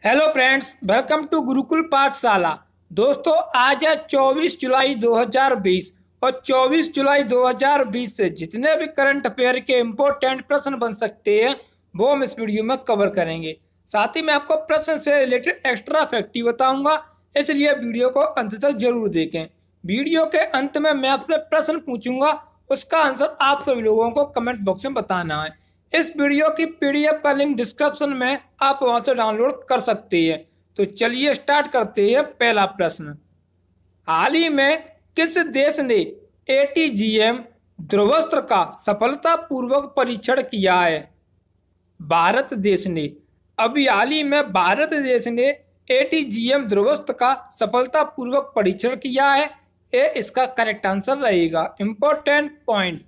Hello friends, welcome to Gurukul Pathshala. दोस्तों, आज है 24 जुलाई 2020 और 24 जुलाई 2020 से जितने भी करंट अफेयर के इम्पोर्टेंट प्रश्न बन सकते हैं वो हम इस वीडियो में कवर करेंगे। साथ ही मैं आपको प्रश्न से रिलेटेड एक्स्ट्रा फैक्ट भी बताऊंगा, इसलिए वीडियो को अंत तक जरूर देखें। वीडियो के अंत में मैं आपसे प्रश्न पूछूंगा, उसका आंसर आप सभी लोगों को कमेंट बॉक्स में बताना है। इस वीडियो की पीडीएफ का लिंक डिस्क्रिप्शन में आप वहां से डाउनलोड कर सकते हैं। तो चलिए स्टार्ट करते हैं। पहला प्रश्न, हाल ही में किस देश ने एटीजीएम ध्रुवस्त्र का सफलतापूर्वक परीक्षण किया है? भारत देश ने। अभी हाल ही में भारत देश ने एटीजीएम ध्रुवस्त्र का सफलतापूर्वक परीक्षण किया है। ये इसका करेक्ट आंसर रहेगा। इंपॉर्टेंट पॉइंट,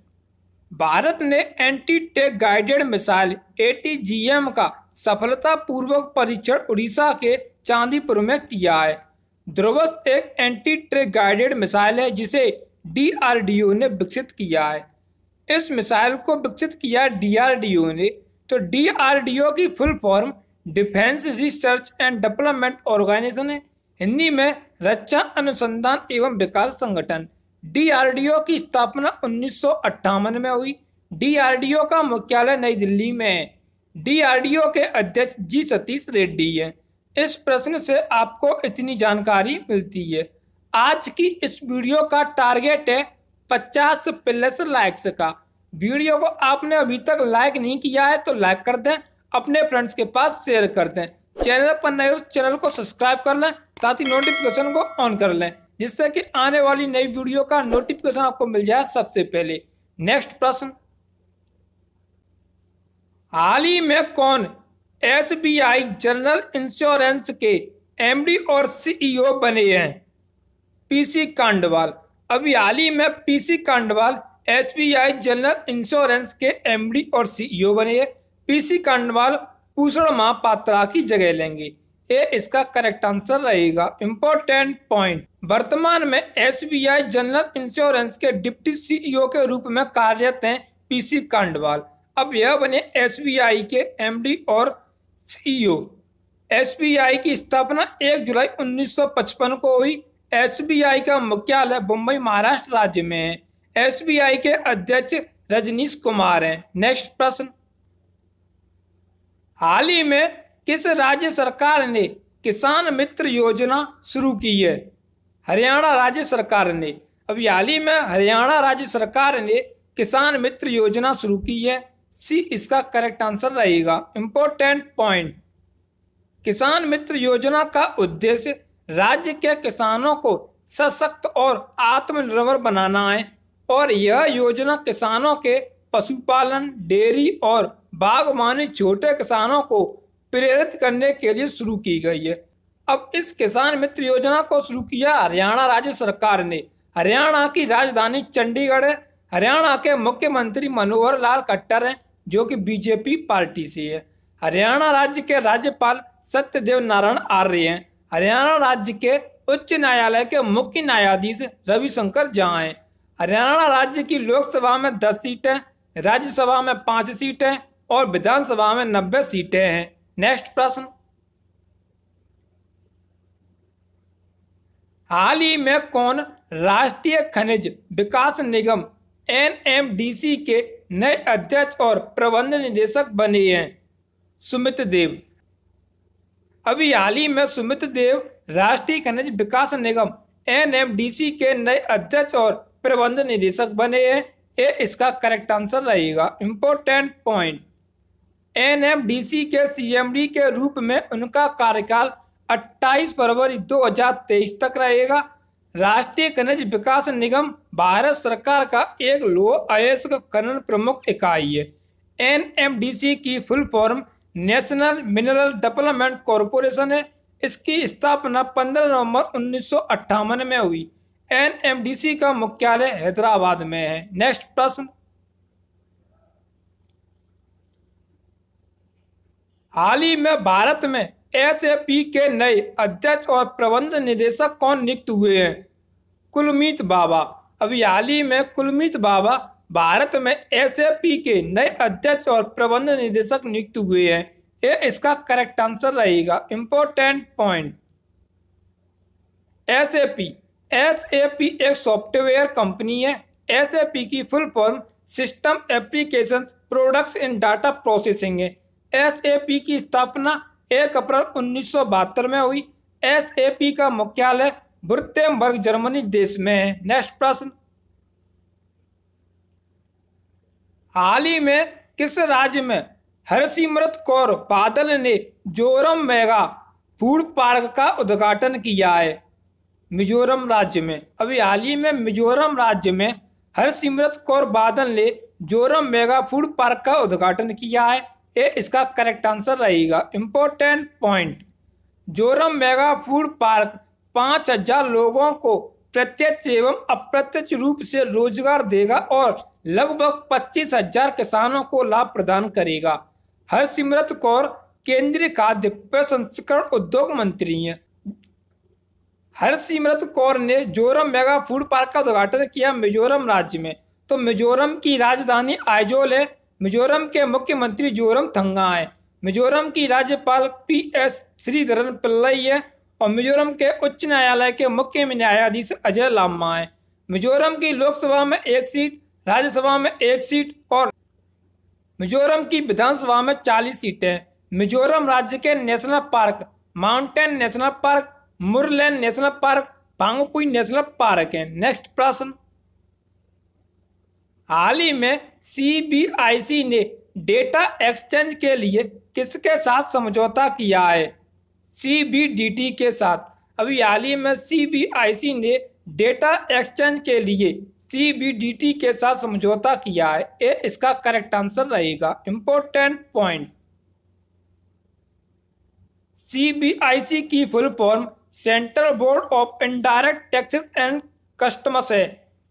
भारत ने anti tank guided missile ATGM का सफलतापूर्वक परीक्षण उड़ीसा के चांदीपुर में किया है। ध्रुवस्त्र एक एंटी टेक गाइडेड मिसाइल है जिसे डीआरडीओ ने विकसित किया है। इस मिसाइल को विकसित किया डीआरडीओ ने। तो डीआरडीओ की full form defence research and development organisation है। हिंदी में रक्षा अनुसंधान एवं विकास संगठन। डीआरडीओ की स्थापना 1958 में हुई। डीआरडीओ का मुख्यालय नई दिल्ली में है। डीआरडीओ के अध्यक्ष जी सतीश रेड्डी हैं। इस प्रश्न से आपको इतनी जानकारी मिलती है। आज की इस वीडियो का टारगेट है 50 प्लस लाइक्स का। वीडियो को आपने अभी तक लाइक नहीं किया है तो लाइक कर दें, अपने फ्रेंड्स के पास शेयर कर दें। चैनल पर नए हो चैनल को सब्सक्राइब कर लें, साथ ही नोटिफिकेशन को ऑन कर लें जिससे कि आने वाली नई वीडियो का नोटिफिकेशन आपको मिल जाए सबसे पहले। नेक्स्ट प्रश्न, हाल ही में कौन एसबीआई जनरल इंश्योरेंस के एमडी और सीईओ बने हैं? पीसी कांडवाल। अभी हाल ही में पीसी कांडवाल एसबीआई जनरल इंश्योरेंस के एमडी और सीईओ बने हैं। पीसी कांडवाल भूषण महापात्रा की जगह लेंगे। ये इसका करेक्ट आंसर रहेगा। इंपॉर्टेंट पॉइंट, वर्तमान में एसबीआई जनरल इंश्योरेंस के डिप्टी सीईओ के रूप में कार्यरत हैं पीसी कांडवाल। अब यह बने एसबीआई के एमडी और सीईओ। एसबीआई की स्थापना 1 जुलाई 1955 को हुई। एसबीआई का मुख्यालय मुंबई महाराष्ट्र राज्य में है। एसबीआई के अध्यक्ष रजनीश कुमार हैं। नेक्स्ट प्रश्न, हाल ही में किस राज्य सरकार ने किसान मित्र योजना शुरू की है? हरियाणा राज्य सरकार ने। अभी हाल ही में हरियाणा राज्य सरकार ने किसान मित्र योजना शुरू की है। सी इसका करेक्ट आंसर रहेगा। इंपॉर्टेंट पॉइंट, किसान मित्र योजना का उद्देश्य राज्य के किसानों को सशक्त और आत्मनिर्भर बनाना है और यह योजना किसानों के पशुपालन, डेयरी और बागवानी छोटे किसानों को प्रेरित करने के लिए शुरू की गई है। अब इस किसान मित्र योजना को शुरू किया हरियाणा राज्य सरकार ने। हरियाणा की राजधानी चंडीगढ़ है। हरियाणा के मुख्यमंत्री मनोहर लाल खट्टर हैं जो कि बीजेपी पार्टी से है। हरियाणा राज्य के राज्यपाल सत्यदेव नारायण आर्य हैं। हरियाणा राज्य के उच्च न्यायालय के मुख्य न्यायाधीश रविशंकर झा हैं। हरियाणा राज्य की लोकसभा में 10 सीटें, राज्यसभा में 5 सीटें और विधानसभा में 90 सीटें हैं। नेक्स्ट प्रश्न, हाल ही में कौन राष्ट्रीय खनिज विकास निगम एनएमडीसी के नए अध्यक्ष और प्रबंध निदेशक बने हैं? सुमित देव। अभी हाल ही में सुमित देव राष्ट्रीय खनिज विकास निगम एनएमडीसी के नए अध्यक्ष और प्रबंध निदेशक बने हैं। ये इसका करेक्ट आंसर रहेगा। इंपॉर्टेंट पॉइंट, एनएमडीसी के सीएमडी के रूप में उनका कार्यकाल 28 फरवरी 2023 तक रहेगा। राष्ट्रीय खनिज विकास निगम भारत सरकार का एक लौह अयस्क खनन प्रमुख इकाई है। एनएमडीसी की full form national mineral development corporation है। इसकी स्थापना 15 नवंबर 1958 में हुई। एनएमडीसी का मुख्यालय हैदराबाद में है। नेक्स्ट प्रश्न, हाल ही में भारत में एसएपी के नए अध्यक्ष और प्रबंध निदेशक कौन नियुक्त हुए हैं? कुलमीत बाबा। अभी हाल ही में कुलमीत बाबा भारत में एसएपी के नए अध्यक्ष और प्रबंध निदेशक नियुक्त हुए हैं। ये इसका करेक्ट आंसर रहेगा। Important point, SAP. एसएपी एक सॉफ्टवेयर कंपनी है। एसएपी की full form system applications products in data processing है। एसएपी की स्थापना 1 अप्रैल 1972 में हुई। एसएपी का मुख्यालय वुर्तेम्बर्ग जर्मनी देश में है। नेक्स्ट प्रश्न, हाल ही में किस राज्य में हरसिमरत कौर बादल ने जोरम मेगा फूड पार्क का उद्घाटन किया है? मिजोरम राज्य में। अभी हाल ही में मिजोरम राज्य में हरसिमरत कौर बादल ने जोरम मेगा फूड पार्क का उद्घाटन किया है। ये इसका करेक्ट आंसर रहेगा। Important point, Zoram mega food park 5000 लोगों को प्रत्यक्ष एवं अप्रत्यक्ष रूप से रोजगार देगा और लगभग 25,000 किसानों को लाभ प्रदान करेगा। हरसिमरत कौर केंद्रीय खाद्य प्रसंस्करण उद्योग मंत्री हैं। हरसिमरत कौर ने जोरम मेगा फूड पार्क का उद्घाटन किया मिजोरम राज्य में। तो मिजोरम की राजधानी आइजोल है। मिजोरम के मुख्यमंत्री जोरमथंगा है। मिजोरम की राज्यपाल PS श्रीधरन पिल्लई है और मिजोरम के उच्च न्यायालय के मुख्य न्यायाधीश अजय लामा है। मिजोरम की लोकसभा में 1 सीट, राज्यसभा में 1 सीट और मिजोरम की विधानसभा में 40 सीटें हैं। मिजोरम राज्य के national park mountain national park, Murlen national park, Phawngpui national park है। नेक्स्ट प्रश्न, हाल ही में CBIC ने डेटा एक्सचेंज के लिए किसके साथ समझौता किया है? CBDT के साथ। अभी हाल ही में CBIC ने डेटा एक्सचेंज के लिए CBDT के साथ समझौता किया है। ये इसका करेक्ट आंसर रहेगा। इंपॉर्टेंट पॉइंट, CBIC की full form central board of indirect taxes and customs है।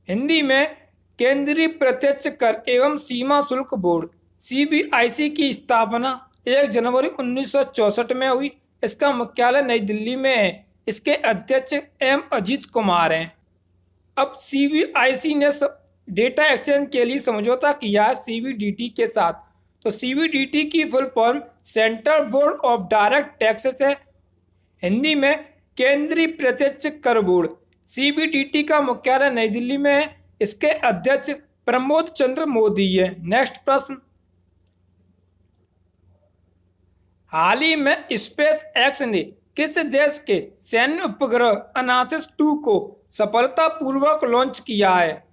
हिंदी में केंद्रीय प्रत्यक्ष कर एवं सीमा शुल्क बोर्ड। CBIC की स्थापना 1 जनवरी 1964 में हुई। इसका मुख्यालय नई दिल्ली में है। इसके अध्यक्ष M अजीत कुमार हैं। अब CBIC ने डेटा एक्सचेंज के लिए समझौता किया है CBDT के साथ। तो CBDT की full form central board of direct taxes है। हिंदी में केंद्रीय प्रत्यक्ष कर बोर्ड। CBDT का मुख्यालय नई दिल्ली में है। इसके अध्यक्ष प्रमोद चंद्र मोदी है। नेक्स्ट प्रश्न, हाल ही में स्पेस एक्स ने किस देश के सैन्य उपग्रह अनासिस 2 को सफलतापूर्वक लॉन्च किया है?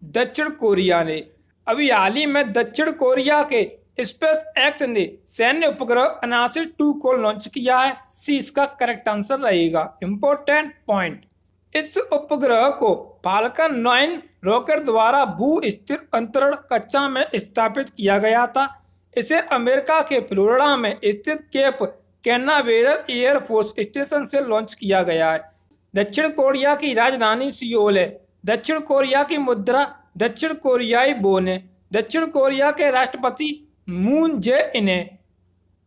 दक्षिण कोरिया ने। अभी हाल ही में दक्षिण कोरिया के स्पेस एक्स ने सैन्य उपग्रह अनासिस 2 को लॉन्च किया है। सी इसका करेक्ट आंसर रहेगा। इंपॉर्टेंट पॉइंट, इस उपग्रह को फाल्कन 9 रॉकेट द्वारा भू स्थिर अंतरिक्ष कक्षा में स्थापित किया गया था। इसे अमेरिका के फ्लोरिडा में स्थित केप कैनावेरल एयरफोर्स स्टेशन से लॉन्च किया गया है। दक्षिण कोरिया की राजधानी सियोल है। दक्षिण कोरिया की मुद्रा दक्षिण कोरियाई वोन है। दक्षिण कोरिया के राष्ट्रपति मून जे-इन है।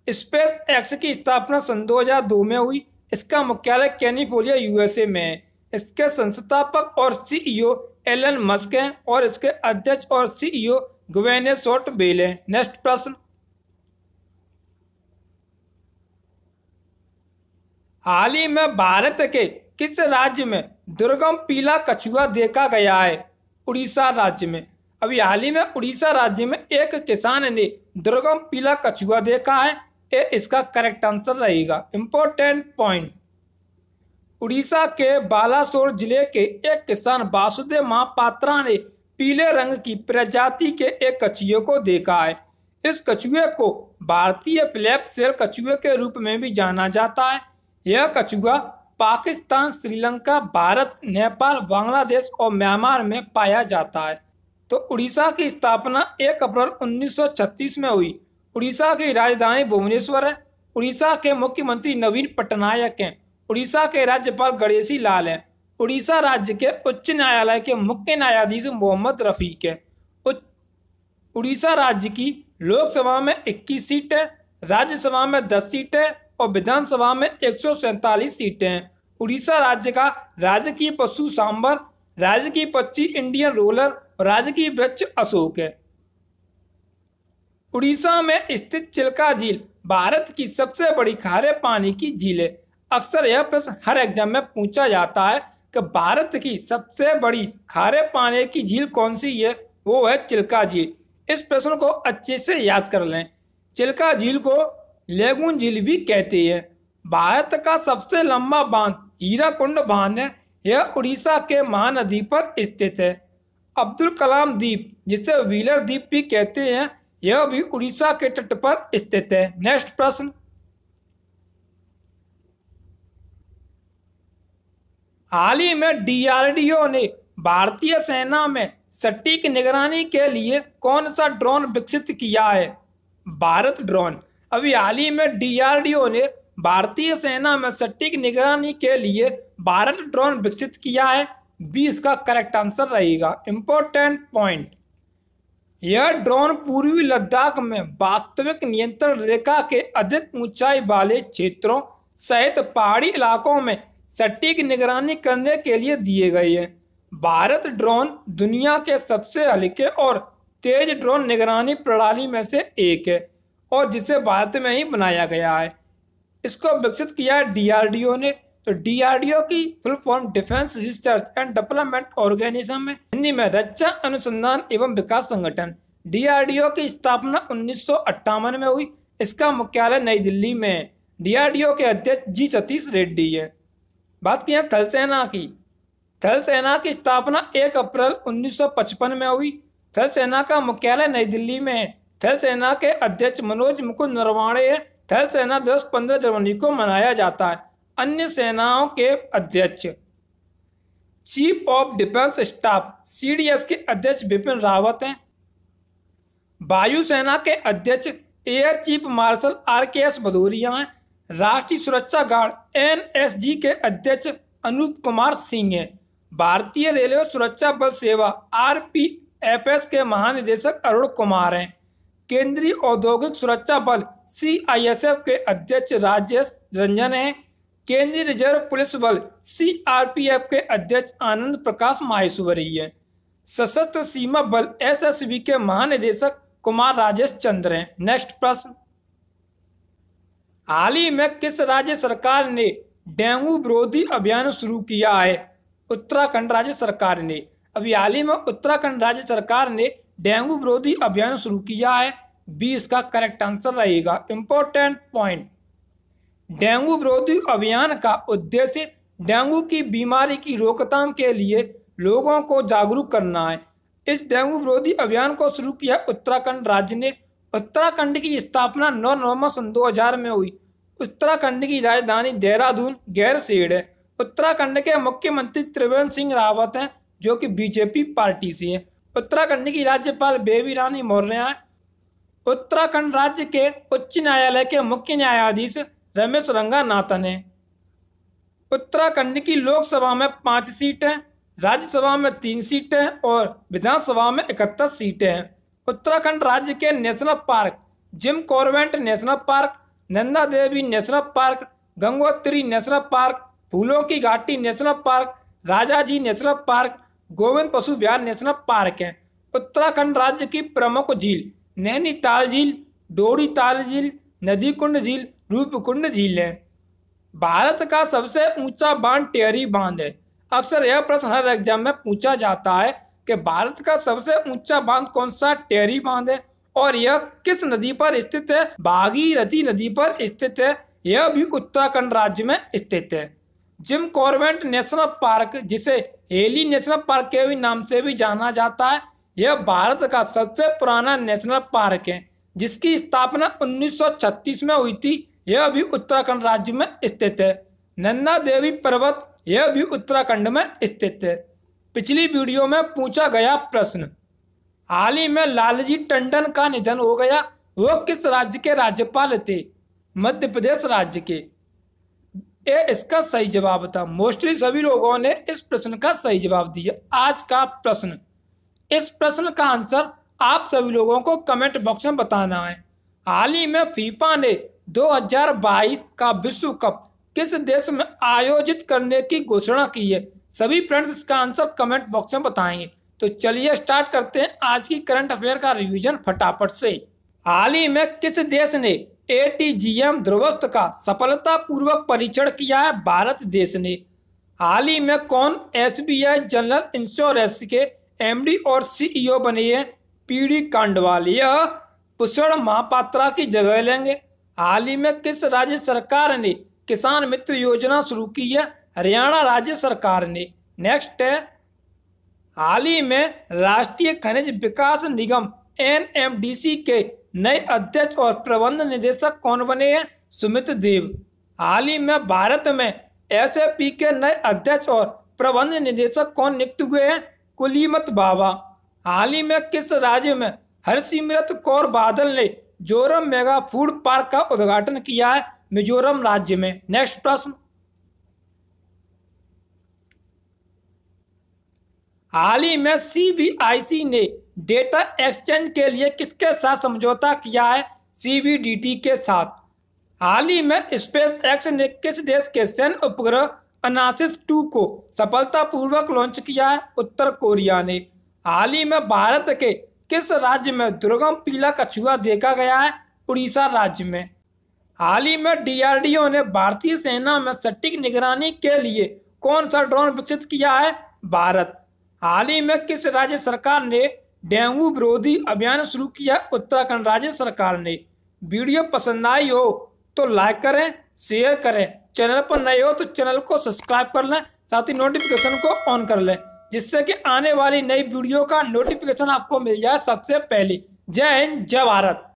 स्पेस एक्स की स्थापना सन 2002 में हुई। इसका मुख्यालय कैलिफोर्निया USA में है। इसके संस्थापक और CEO एलन मस्क हैं और इसके अध्यक्ष और CEO ग्वेनेथ शॉर्ट बेल हैं। नेक्स्ट प्रश्न, हाल ही में भारत के किस राज्य में दुर्गम पीला कछुआ देखा गया है? उड़ीसा राज्य में। अभी हाल ही में उड़ीसा राज्य में एक किसान ने दुर्गम पीला कछुआ देखा है। ये इसका करेक्ट आंसर रहेगा। इंपॉर्टेंट पॉइंट, उड़ीसा के बालासोर जिले के एक किसान वासुदेव महापात्रा ने पीले रंग की प्रजाति के एक कछुए को देखा है। इस कछुए को भारतीय फ्लैप सेल कछुए के रूप में भी जाना जाता है। यह कछुआ पाकिस्तान, श्रीलंका, भारत, नेपाल, बांग्लादेश और म्यांमार में पाया जाता है। तो उड़ीसा की स्थापना 1 अप्रैल 1936 में हुई। उड़ीसा की राजधानी भुवनेश्वर है। उड़ीसा के मुख्यमंत्री नवीन पटनायक हैं। उड़ीसा के राज्यपाल गणेशी लाल हैं। उड़ीसा राज्य के उच्च न्यायालय के मुख्य न्यायाधीश मोहम्मद रफीक हैं। उड़ीसा राज्य की लोकसभा में 21 सीटें, राज्यसभा में 10 सीटें और विधानसभा में 147 सीटें हैं। उड़ीसा राज्य का राजकीय पशु सांबर, राजकीय पक्षी इंडियन रोलर और राजकीय वृक्ष अशोक है। उड़ीसा में स्थित चिल्का झील भारत की सबसे बड़ी खारे पानी की झील है। अक्सर यह प्रश्न हर एग्जाम में पूछा जाता है कि भारत की सबसे बड़ी खारे पानी की झील कौन सी है। वो है चिल्का झील। इस प्रश्न को अच्छे से याद कर लें। चिल्का झील को लेगून झील भी कहते हैं। भारत का सबसे लंबा बांध हीराकुंड बांध है। यह उड़ीसा के महानदी पर स्थित है। अब्दुल कलाम द्वीप, जिसे व्हीलर द्वीप भी कहते हैं, यह भी उड़ीसा के तट पर स्थित है। नेक्स्ट प्रश्न, हाल ही में डीआरडीओ ने भारतीय सेना में सटीक निगरानी के लिए कौन सा ड्रोन विकसित किया है? भारत ड्रोन। अभी हाल ही में डीआरडीओ ने भारतीय सेना में सटीक निगरानी के लिए भारत ड्रोन विकसित किया है। 20 का करेक्ट आंसर रहेगा। इंपॉर्टेंट पॉइंट, यह ड्रोन पूर्वी लद्दाख में वास्तविक नियंत्रण रेखा के अधिक ऊंचाई वाले क्षेत्रों सहित पहाड़ी इलाकों में सटीक निगरानी करने के लिए दिए गए हैं। भारत ड्रोन दुनिया के सबसे हल्के और तेज ड्रोन निगरानी प्रणाली में से एक है और जिसे भारत में ही बनाया गया है। इसको विकसित किया है डीआरडीओ ने। तो डीआरडीओ की full form defence research and development organisation में, हिंदी में रक्षा अनुसंधान एवं विकास संगठन। डीआरडीओ की स्थापना 1958 में हुई। इसका मुख्यालय नई दिल्ली में है। डीआरडीओ के अध्यक्ष जी सतीश रेड्डी है। बात की थल सेना की। थल सेना की स्थापना 1 अप्रैल 1955 में हुई। थल सेना का मुख्यालय नई दिल्ली में है। थल सेना के अध्यक्ष मनोज मुकुंद नरवाणे है। थल सेना दिवस 15 जनवरी को मनाया जाता है। अन्य सेनाओं के अध्यक्ष, chief of defence staff CDS के अध्यक्ष बिपिन रावत हैं। वायुसेना के अध्यक्ष air chief marshal RKS Bhadauria हैं। राष्ट्रीय सुरक्षा गार्ड एनएसजी के अध्यक्ष अनूप कुमार सिंह हैं। भारतीय रेलवे सुरक्षा बल सेवा आरपीएफएस के महानिदेशक अरुण कुमार हैं। केंद्रीय औद्योगिक सुरक्षा बल सीआईएसएफ के अध्यक्ष राजेश रंजन हैं। केंद्रीय रिजर्व पुलिस बल सीआरपीएफ के अध्यक्ष आनंद प्रकाश माहेश्वरी हैं। सशस्त्र सीमा बल एसएसबी के महानिदेशक कुमार राजेश चंद्र हैं। नेक्स्ट प्रश्न, हाल ही में किस राज्य सरकार ने डेंगू विरोधी अभियान शुरू किया है? उत्तराखंड राज्य सरकार ने। अभी हाल ही में उत्तराखंड राज्य सरकार ने डेंगू विरोधी अभियान शुरू किया है। 20 का करेक्ट आंसर रहेगा। इंपॉर्टेंट पॉइंट, डेंगू विरोधी अभियान का उद्देश्य डेंगू की बीमारी की रोकथाम के लिए लोगों को जागरूक करना है। इस डेंगू विरोधी अभियान को शुरू किया उत्तराखंड राज्य ने। उत्तराखंड की स्थापना 9 नवंबर सन 2000 में हुई। उत्तराखंड की राजधानी देहरादून गैरसैंण है। उत्तराखंड के मुख्यमंत्री त्रिवेंद्र सिंह रावत हैं, जो कि बीजेपी पार्टी से हैं। उत्तराखंड की राज्यपाल बेबी रानी मौर्य हैं। उत्तराखंड राज्य के उच्च न्यायालय के मुख्य न्यायाधीश रमेश रंगानाथन हैं। उत्तराखंड की लोकसभा में 5 सीटें, राज्यसभा में 3 सीटें और विधानसभा में 71 सीटें हैं। उत्तराखंड राज्य के national park Jim Corbett national park, Nanda Devi national park, Gangotri national park, फूलों की घाटी national park, Rajaji national park, Govind Pashu Vihar national park हैं। उत्तराखंड राज्य की प्रमुख झील नैनीताल झील, डोडी ताल झील, नदी कुंड झील, रूपकुंड झील है। भारत का सबसे ऊंचा बांध टिहरी बांध है। अक्सर यह प्रश्न हर एग्जाम में पूछा जाता है कि भारत का सबसे ऊंचा बांध कौन सा? टिहरी बांध है। और यह किस नदी पर स्थित है? भागीरथी नदी पर स्थित है। यह भी उत्तराखंड राज्य में स्थित है। जिम कॉर्बेट नेशनल पार्क, जिसे हेली नेशनल पार्क के भी नाम से भी जाना जाता है, यह भारत का सबसे पुराना नेशनल पार्क है, जिसकी स्थापना 1936 में हुई थी। यह भी उत्तराखंड राज्य में स्थित है। नंदा देवी पर्वत, यह भी उत्तराखंड में स्थित है। पिछली वीडियो में पूछा गया प्रश्न, हाल ही में लालजी टंडन का निधन हो गया, वो किस राज्य के राज्यपाल थे? मध्य प्रदेश राज्य के। ये इसका सही जवाब था। मोस्टली सभी लोगों ने इस प्रश्न का सही जवाब दिया। आज का प्रश्न, इस प्रश्न का आंसर आप सभी लोगों को कमेंट बॉक्स में बताना है। हाल ही में फीफा ने 2022 का विश्व कप किस देश में आयोजित करने की घोषणा की है? सभी फ्रेंड्स इसका आंसर कमेंट बॉक्स में बताएंगे। तो चलिए स्टार्ट करते हैं आज की करंट अफेयर का रिवीजन फटाफट से। हाल ही में किस देश ने ATGM ध्रुवस्थ का सफलतापूर्वक परीक्षण किया है भारत देश ने। हाल ही में कौन SBI जनरल इंश्योरेंस के MD और CEO बने हैं? PD कांडवाल। यह पुष्कर महापात्रा की जगह लेंगे। हाल ही में किस राज्य सरकार ने किसान मित्र योजना शुरू की है? हरियाणा राज्य सरकार ने। नेक्स्ट है, हाल ही में राष्ट्रीय खनिज विकास निगम NMDC के नए अध्यक्ष और प्रबंध निदेशक कौन बने हैं? सुमित देव। हाल ही में भारत में SAP के नए अध्यक्ष और प्रबंध निदेशक कौन नियुक्त हुए हैं? कुलीमत बाबा। हाल ही में किस राज्य में हरसिमरत कौर बादल ने जोरम मेगा फूड पार्क का उद्घाटन किया है? मिजोरम राज्य में। नेक्स्ट प्रश्न, हाल ही में CBIC ने डेटा एक्सचेंज के लिए किसके साथ समझौता किया है? CBDT के साथ। हाल ही में SpaceX ने किस देश के सैन्य उपग्रह अनासिस 2 को सफलतापूर्वक लॉन्च किया है? उत्तर कोरिया ने। हाल ही में भारत के किस राज्य में दुर्गम पीला कछुआ देखा गया है? उड़ीसा राज्य में। हाल ही में DRDO ने भारतीय सेना में सटीक निगरानी के लिए कौन सा ड्रोन विकसित किया है? भारत। हाल ही में किस राज्य सरकार ने डेंगू विरोधी अभियान शुरू किया? उत्तराखंड राज्य सरकार ने। वीडियो पसंद आई हो तो लाइक करें, शेयर करें, चैनल पर नए हो तो चैनल को सब्सक्राइब कर लें, साथ ही नोटिफिकेशन को ऑन कर लें, जिससे कि आने वाली नई वीडियो का नोटिफिकेशन आपको मिल जाए सबसे पहले। जय हिंद, जय भारत।